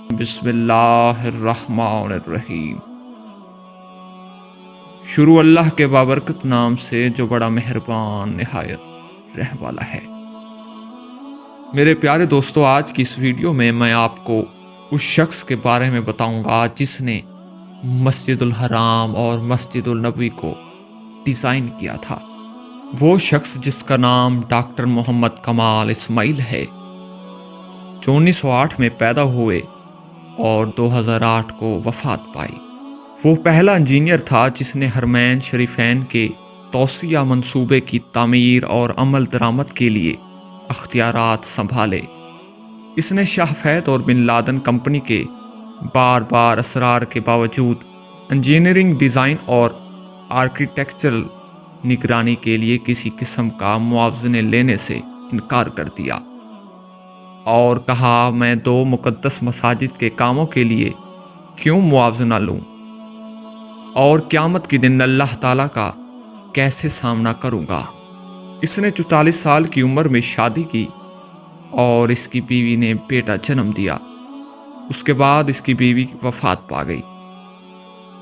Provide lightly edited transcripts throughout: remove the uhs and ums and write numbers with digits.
بسم اللہ الرحمن الرحیم۔ شروع اللہ کے بابرکت نام سے جو بڑا مہربان نہایت رحم والا ہے۔ میرے پیارے دوستو، آج کی اس ویڈیو میں آپ کو اس شخص کے بارے میں بتاؤں گا جس نے مسجد الحرام اور مسجد النبوی کو ڈیزائن کیا تھا۔ وہ شخص جس کا نام ڈاکٹر محمد کمال اسماعیل ہے، جو 1908 میں پیدا ہوئے اور 2008 کو وفات پائی۔ وہ پہلا انجینئر تھا جس نے حرمین شریفین کے توسیع منصوبے کی تعمیر اور عمل درآمد کے لیے اختیارات سنبھالے۔ اس نے شاہ فہد اور بن لادن کمپنی کے بار بار اصرار کے باوجود انجینئرنگ ڈیزائن اور آرکیٹیکچرل نگرانی کے لیے کسی قسم کا معاوضے لینے سے انکار کر دیا اور کہا، میں 2 مقدس مساجد کے کاموں کے لیے کیوں معاوضہ لوں اور قیامت کے دن اللہ تعالیٰ کا کیسے سامنا کروں گا۔ اس نے 44 سال کی عمر میں شادی کی اور اس کی بیوی نے بیٹا جنم دیا۔ اس کے بعد اس کی بیوی وفات پا گئی۔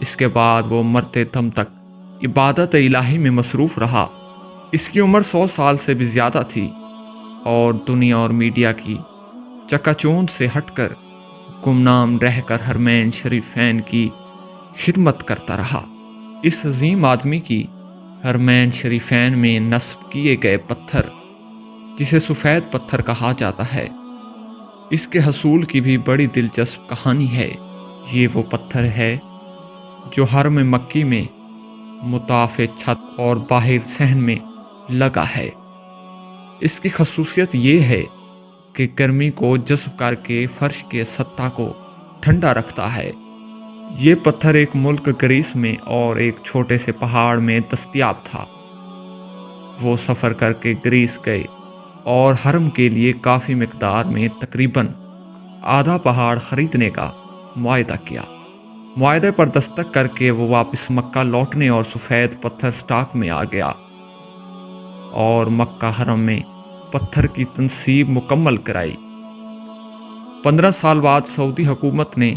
اس کے بعد وہ مرتے دم تک عبادت الہی میں مصروف رہا۔ اس کی عمر 100 سال سے بھی زیادہ تھی اور دنیا اور میڈیا کی چکا چوند سے ہٹ کر گمنام رہ کر حرمین شریفین کی خدمت کرتا رہا۔ اس عظیم آدمی کی حرمین شریفین میں نصب کیے گئے پتھر، جسے سفید پتھر کہا جاتا ہے، اس کے حصول کی بھی بڑی دلچسپ کہانی ہے۔ یہ وہ پتھر ہے جو حرم مکی میں مطاف چھت اور باہر صحن میں لگا ہے۔ اس کی خصوصیت یہ ہے کہ گرمی کو جذب کر کے فرش کے سطح کو ٹھنڈا رکھتا ہے۔ یہ پتھر ایک ملک گریس میں اور ایک چھوٹے سے پہاڑ میں دستیاب تھا۔ وہ سفر کر کے گریس گئے اور حرم کے لیے کافی مقدار میں تقریباً آدھا پہاڑ خریدنے کا معاہدہ کیا۔ معاہدے پر دستخط کر کے وہ واپس مکہ لوٹنے اور سفید پتھر سٹاک میں آ گیا اور مکہ حرم میں پتھر کی تنصیب مکمل کرائی۔ 15 سال بعد سعودی حکومت نے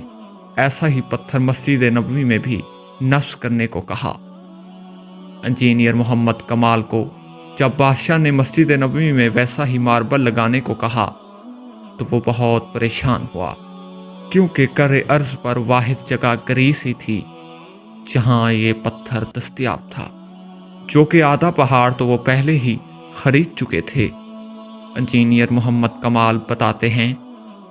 ایسا ہی پتھر مسجد نبوی میں بھی نصب کرنے کو کہا۔ انجینئر محمد کمال کو جب بادشاہ نے مسجد نبوی میں ویسا ہی ماربل لگانے کو کہا تو وہ بہت پریشان ہوا، کیونکہ کرۂ ارض پر واحد جگہ گریس ہی تھی جہاں یہ پتھر دستیاب تھا، جو کہ آدھا پہاڑ تو وہ پہلے ہی خرید چکے تھے۔ انجینئر محمد کمال بتاتے ہیں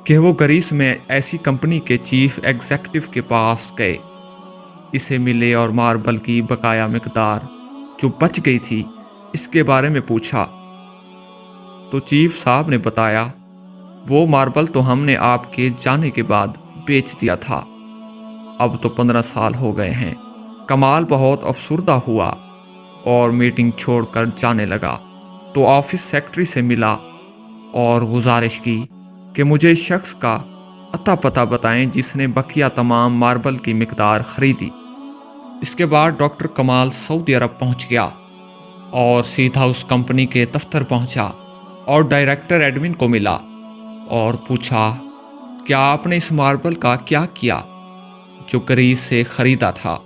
کہ وہ گریس میں ایسی کمپنی کے چیف ایگزیکٹو کے پاس گئے، اسے ملے اور ماربل کی بقایا مقدار جو بچ گئی تھی اس کے بارے میں پوچھا تو چیف صاحب نے بتایا، وہ ماربل تو ہم نے آپ کے جانے کے بعد بیچ دیا تھا، اب تو 15 سال ہو گئے ہیں۔ کمال بہت افسردہ ہوا اور میٹنگ چھوڑ کر جانے لگا تو آفس سیکرٹری سے ملا اور گزارش کی کہ مجھے اس شخص کا اتا پتہ بتائیں جس نے بقیہ تمام ماربل کی مقدار خریدی۔ اس کے بعد ڈاکٹر کمال سعودی عرب پہنچ گیا اور سیدھا اس کمپنی کے دفتر پہنچا اور ڈائریکٹر ایڈمن کو ملا اور پوچھا، کیا آپ نے اس ماربل کا کیا کیا جو گریس سے خریدا تھا؟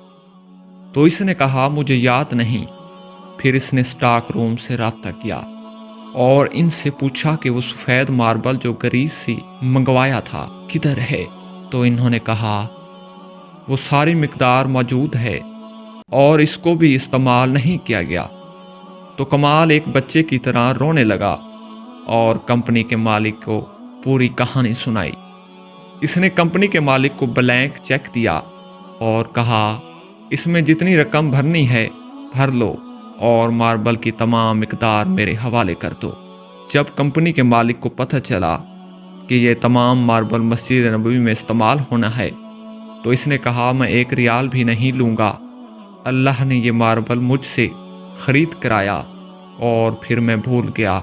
تو اس نے کہا، مجھے یاد نہیں۔ پھر اس نے سٹاک روم سے رابطہ کیا اور ان سے پوچھا کہ وہ سفید ماربل جو گریس سے منگوایا تھا کدھر ہے؟ تو انہوں نے کہا، وہ ساری مقدار موجود ہے اور اس کو بھی استعمال نہیں کیا گیا۔ تو کمال ایک بچے کی طرح رونے لگا اور کمپنی کے مالک کو پوری کہانی سنائی۔ اس نے کمپنی کے مالک کو بلینک چیک دیا اور کہا، اس میں جتنی رقم بھرنی ہے بھر لو اور ماربل کی تمام مقدار میرے حوالے کر دو۔ جب کمپنی کے مالک کو پتہ چلا کہ یہ تمام ماربل مسجد نبوی میں استعمال ہونا ہے تو اس نے کہا، میں 1 ریال بھی نہیں لوں گا، اللہ نے یہ ماربل مجھ سے خرید کرایا اور پھر میں بھول گیا۔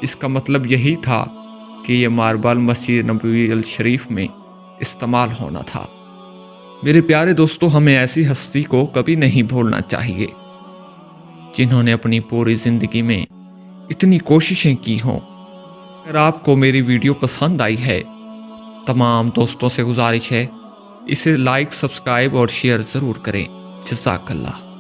اس کا مطلب یہی تھا کہ یہ ماربل مسجد نبوی الشریف میں استعمال ہونا تھا۔ میرے پیارے دوستو، ہمیں ایسی ہستی کو کبھی نہیں بھولنا چاہیے جنہوں نے اپنی پوری زندگی میں اتنی کوششیں کی ہوں۔ اگر آپ کو میری ویڈیو پسند آئی ہے تمام دوستوں سے گزارش ہے اسے لائک، سبسکرائب اور شیئر ضرور کریں۔ جزاک اللہ۔